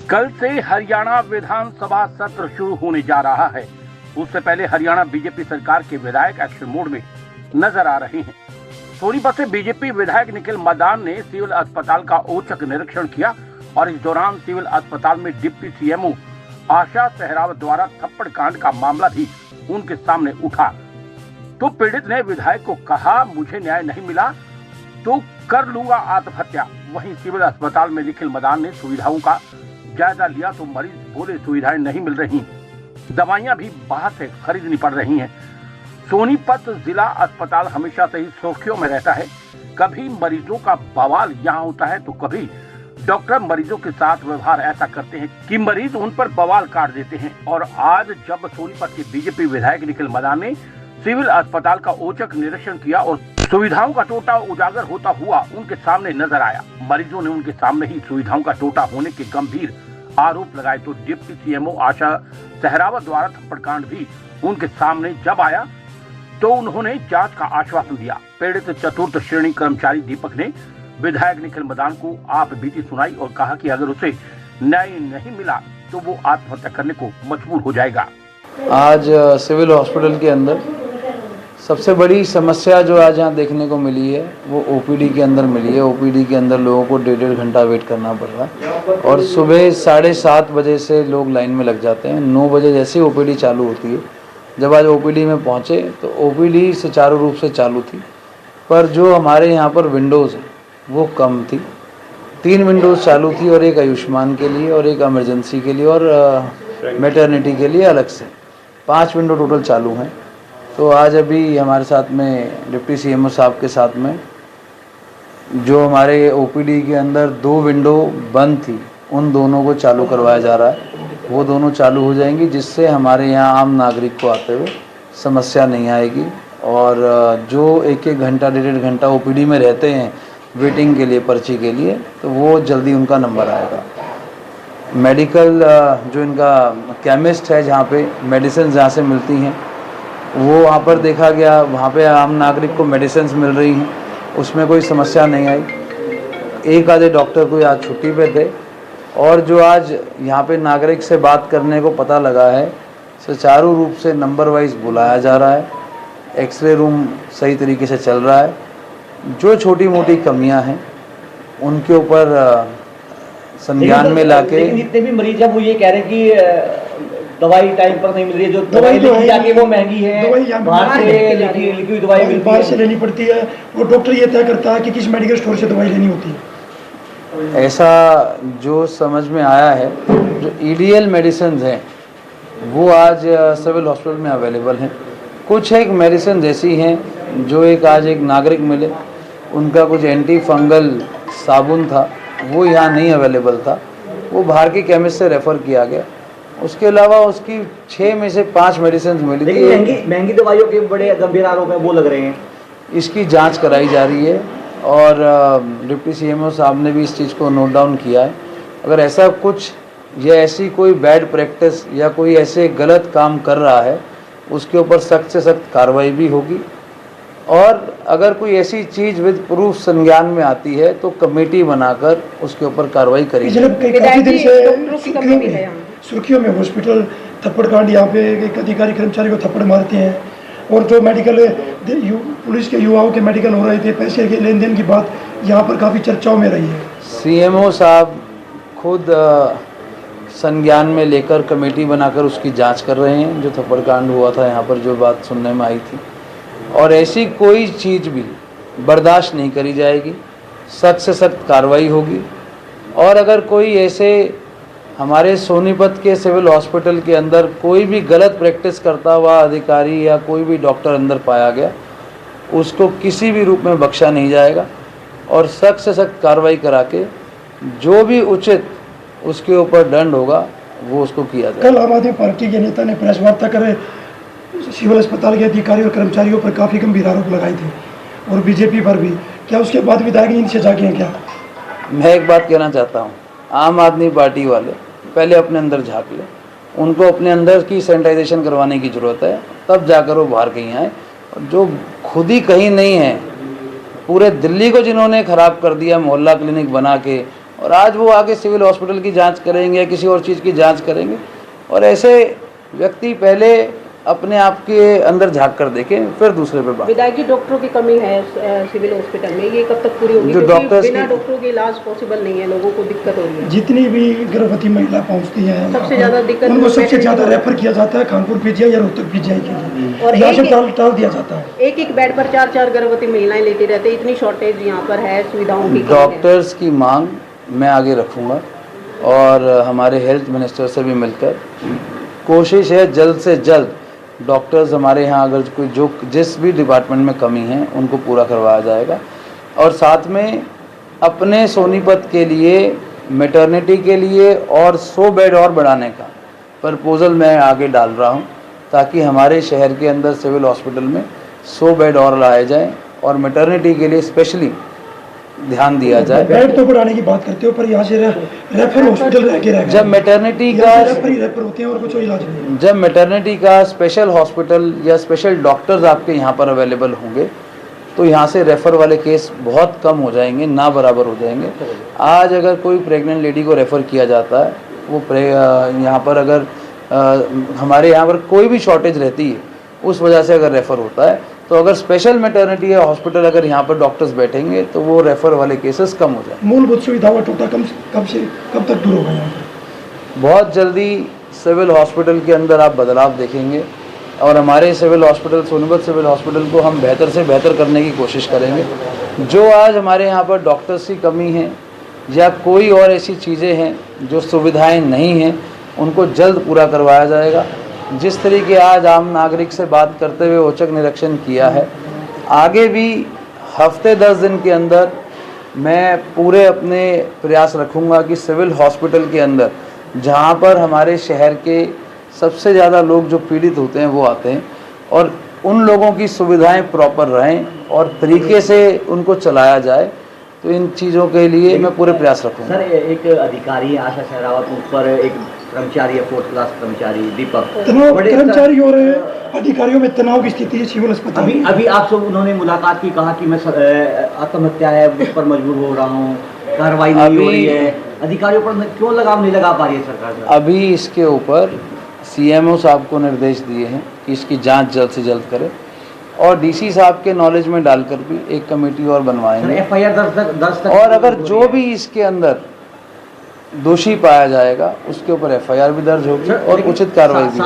कल से हरियाणा विधानसभा सत्र शुरू होने जा रहा है। उससे पहले हरियाणा बीजेपी सरकार के विधायक एक्शन मोड में नजर आ रहे हैं। सोनीपत से बीजेपी विधायक निखिल मदान ने सिविल अस्पताल का औचक निरीक्षण किया और इस दौरान सिविल अस्पताल में डिप्टी सीएमओ आशा सहरावत द्वारा थप्पड़ कांड का मामला भी उनके सामने उठा। तो पीड़ित ने विधायक को कहा, मुझे न्याय नहीं मिला तो कर लूंगा आत्महत्या। वहीं सिविल अस्पताल में निखिल मदान ने सुविधाओं का जायजा लिया तो मरीज बोले सुविधाएं नहीं मिल रही, दवाइयां भी बाहर से खरीदनी पड़ रही हैं। सोनीपत जिला अस्पताल हमेशा से ही सुर्खियों में रहता है। कभी मरीजों का बवाल यहाँ होता है तो कभी डॉक्टर मरीजों के साथ व्यवहार ऐसा करते हैं कि मरीज उन पर बवाल काट देते हैं। और आज जब सोनीपत के बीजेपी विधायक निखिल मदान ने सिविल अस्पताल का औचक निरीक्षण किया और सुविधाओं का टोटा उजागर होता हुआ उनके सामने नजर आया, मरीजों ने उनके सामने ही सुविधाओं का टोटा होने के गंभीर आरोप लगाए तो डिप्टी सीएमओ आशा सहरावत द्वारा थप्पड़ कांड भी उनके सामने जब आया तो उन्होंने जांच का आश्वासन दिया। पीड़ित चतुर्थ श्रेणी कर्मचारी दीपक ने विधायक निखिल मदान को आप बीती सुनाई और कहा कि अगर उसे न्याय नहीं मिला तो वो आत्महत्या करने को मजबूर हो जाएगा। आज सिविल हॉस्पिटल के अंदर सबसे बड़ी समस्या जो आज यहाँ देखने को मिली है वो ओपीडी के अंदर मिली है। ओपीडी के अंदर लोगों को 1.5 घंटा वेट करना पड़ रहा है और सुबह 7:30 बजे से लोग लाइन में लग जाते हैं। 9 बजे जैसे ही ओपीडी चालू होती है, जब आज ओपीडी में पहुँचे तो ओपीडी सुचारू रूप से चालू थी, पर जो हमारे यहाँ पर विंडोज़ हैं वो कम थी। 3 विंडोज़ चालू थी और एक आयुष्मान के लिए और एक इमरजेंसी के लिए और मैटरनिटी के लिए अलग से 5 विंडो टोटल चालू हैं। तो आज अभी हमारे साथ में डिप्टी सीएमओ साहब के साथ में जो हमारे ओपीडी के अंदर 2 विंडो बंद थी उन दोनों को चालू करवाया जा रहा है। वो दोनों चालू हो जाएंगी जिससे हमारे यहाँ आम नागरिक को आते हुए समस्या नहीं आएगी। और जो 1-1 घंटा 1.5 घंटा ओपीडी में रहते हैं वेटिंग के लिए पर्ची के लिए, तो वो जल्दी उनका नंबर आएगा। मेडिकल जो इनका केमिस्ट है जहाँ पे मेडिसिन जहाँ से मिलती हैं वो वहाँ पर देखा गया, वहाँ पे आम नागरिक को मेडिसिन मिल रही हैं, उसमें कोई समस्या नहीं आई। एक आधे डॉक्टर कोई आज छुट्टी पे थे और जो आज यहाँ पे नागरिक से बात करने को पता लगा है सुचारू रूप से नंबर वाइज बुलाया जा रहा है, एक्सरे रूम सही तरीके से चल रहा है। जो छोटी मोटी कमियाँ हैं उनके ऊपर संज्ञान में लाके जितने भी मरीज हैं वो ये कह रहे हैं कि दवाई टाइम पर नहीं मिल रही है, जो दवाई लिखी जाती है वो महंगी है, बाहर से लिखी हुई दवाई बाहर से लेनी पड़ती है और डॉक्टर ये तय करता है कि किस मेडिकल स्टोर से दवाई लेनी होती है। ऐसा जो समझ में आया है, जो ईडीएल मेडिसिन हैं वो आज सिविल हॉस्पिटल में अवेलेबल हैं। कुछ एक मेडिसिन ऐसी हैं जो एक आज एक नागरिक मिले, उनका कुछ एंटी फंगल साबुन था वो यहाँ नहीं अवेलेबल था, वो बाहर के केमिस्ट से रेफ़र किया गया। उसके अलावा उसकी 6 में से 5 मेडिसिन मिली थी। महंगी दवाइयों के बड़े गंभीर आरोप हैं वो लग रहे हैं। इसकी जांच कराई जा रही है और डिप्टी सीएमओ साहब ने भी इस चीज़ को नोट डाउन किया है। अगर ऐसा कुछ या ऐसी कोई बैड प्रैक्टिस या कोई ऐसे गलत काम कर रहा है उसके ऊपर सख्त से सख्त कार्रवाई भी होगी। और अगर कोई ऐसी चीज़ विद प्रूफ संज्ञान में आती है तो कमेटी बनाकर उसके ऊपर कार्रवाई करेगी। काफी दिन से सुर्खियों में हॉस्पिटल थप्पड़ कांड, यहाँ पे एक अधिकारी कर्मचारी को थप्पड़ मारते हैं और जो मेडिकल पुलिस के युवाओं के मेडिकल हो रहे थे, पैसे के लेन देन की बात यहाँ पर काफ़ी चर्चाओं में रही है। सीएमओ साहब खुद संज्ञान में लेकर कमेटी बनाकर उसकी जांच कर रहे हैं। जो थप्पड़ कांड हुआ था यहाँ पर जो बात सुनने में आई थी, और ऐसी कोई चीज़ भी बर्दाश्त नहीं करी जाएगी, सख्त से सख्त कार्रवाई होगी। और अगर कोई ऐसे हमारे सोनीपत के सिविल हॉस्पिटल के अंदर कोई भी गलत प्रैक्टिस करता हुआ अधिकारी या कोई भी डॉक्टर अंदर पाया गया, उसको किसी भी रूप में बख्शा नहीं जाएगा और सख्त से सख्त कार्रवाई करा के जो भी उचित उसके ऊपर दंड होगा वो उसको किया जाएगा। कल आम आदमी पार्टी के नेता ने प्रेस वार्ता कर सिविल अस्पताल के अधिकारी और कर्मचारियों पर काफ़ी गंभीर आरोप लगाए थे और बीजेपी पर भी। क्या उसके बाद विधायक इनसे जागे हैं क्या? मैं एक बात कहना चाहता हूँ, आम आदमी पार्टी वाले पहले अपने अंदर झाँक लें, उनको अपने अंदर की सैनिटाइजेशन करवाने की ज़रूरत है, तब जाकर वो बाहर कहीं आए। जो खुद ही कहीं नहीं है, पूरे दिल्ली को जिन्होंने ख़राब कर दिया मोहल्ला क्लिनिक बना के, और आज वो आगे सिविल हॉस्पिटल की जांच करेंगे या किसी और चीज़ की जांच करेंगे। और ऐसे व्यक्ति पहले अपने आप के अंदर झांक कर देखें, फिर दूसरे पे बात। विधायक जी, डॉक्टरों की कमी है सिविल हॉस्पिटल में, ये कब तक पूरी होगी? जो क्योंकि डॉक्टर्स बिना की- डॉक्टरों के इलाज पॉसिबल नहीं है, लोगों को दिक्कत हो रही है। जितनी भी गर्भवती महिला पहुंचती हैं सबसे ज्यादा दिक्कत उनको सबसे maternity ज़्यादा को- रेफर किया जाता है कानपुर पीजीआई या रोहतक पीजीआई के लिए, और यहाँ से एक- टाल दिया जाता है। एक बेड पर 4 गर्भवती महिलाएं लेटी रहती है, इतनी शॉर्टेज यहाँ पर है, सुविधाओं की कमी है। डॉक्टर्स की मांग मैं आगे रखूँगा और हमारे हेल्थ मिनिस्टर से भी मिलकर कोशिश है जल्द से जल्द डॉक्टर्स हमारे यहाँ अगर कोई जो जिस भी डिपार्टमेंट में कमी है उनको पूरा करवाया जाएगा। और साथ में अपने सोनीपत के लिए मैटरनिटी के लिए और 100 बेड और बढ़ाने का प्रपोज़ल मैं आगे डाल रहा हूँ, ताकि हमारे शहर के अंदर सिविल हॉस्पिटल में 100 बेड और लाए जाएँ और मैटरनिटी के लिए स्पेशली ध्यान दिया जाए। बेड तो बढ़ाने की बात करते हो, पर यहाँ से रेफर हॉस्पिटल रह गया। जब मैटरनिटी का रेफर होते हैं और कुछ इलाज नहीं। जब मैटरनिटी का स्पेशल हॉस्पिटल या स्पेशल डॉक्टर्स आपके यहाँ पर अवेलेबल होंगे तो यहाँ से रेफ़र वाले केस बहुत कम हो जाएंगे, ना बराबर हो जाएंगे। आज अगर कोई प्रेग्नेंट लेडी को रेफ़र किया जाता है, वो यहाँ पर अगर हमारे यहाँ पर कोई भी शॉर्टेज रहती है उस वजह से अगर रेफ़र होता है, तो अगर स्पेशल मैटरनिटी या हॉस्पिटल अगर यहाँ पर डॉक्टर्स बैठेंगे तो वो रेफ़र वाले केसेस कम हो जाएंगे। मूलभूत सुविधाओं का टोटा कब तक दूर होगा यहाँ पर? बहुत जल्दी सिविल हॉस्पिटल के अंदर आप बदलाव देखेंगे और हमारे civil hospital Sonipat civil hospital को हम बेहतर से बेहतर करने की कोशिश करेंगे। जो आज हमारे यहाँ पर डॉक्टर्स की कमी है या कोई और ऐसी चीज़ें हैं जो सुविधाएं नहीं हैं, उनको जल्द पूरा करवाया जाएगा। जिस तरीके आज आम नागरिक से बात करते हुए औचक निरीक्षण किया है, आगे भी हफ्ते 10 दिन के अंदर मैं पूरे अपने प्रयास रखूँगा कि सिविल हॉस्पिटल के अंदर जहाँ पर हमारे शहर के सबसे ज़्यादा लोग जो पीड़ित होते हैं वो आते हैं और उन लोगों की सुविधाएं प्रॉपर रहें और तरीके से उनको चलाया जाए, तो इन चीज़ों के लिए मैं पूरे प्रयास रखूँगा। सर, एक अधिकारी है आशा सहरावत, उस पर एक कर्मचारी है, 4th क्लास कर्मचारी दीपक, तनाव बड़े कर्मचारी और अधिकारियों में तनाव की स्थिति है सिविल अस्पताल। अभी आपसे उन्होंने मुलाकात की, कहा कि मैं आत्महत्या है उस पर मजबूर हो रहा हूँ, कार्रवाई नहीं हो रही है, अधिकारियों पर क्यों लगाम नहीं लगा पा रही है सरकार? अभी इसके ऊपर CMO साहब को निर्देश दिए हैं कि इसकी जांच जल्द से जल्द करें और DC साहब के नॉलेज में डालकर भी एक कमेटी और बनवाएंगे। FIR दर्ज और अगर जो भी इसके अंदर दोषी पाया जाएगा उसके ऊपर FIR भी दर्ज होगी और उचित कार्रवाई भी होगी।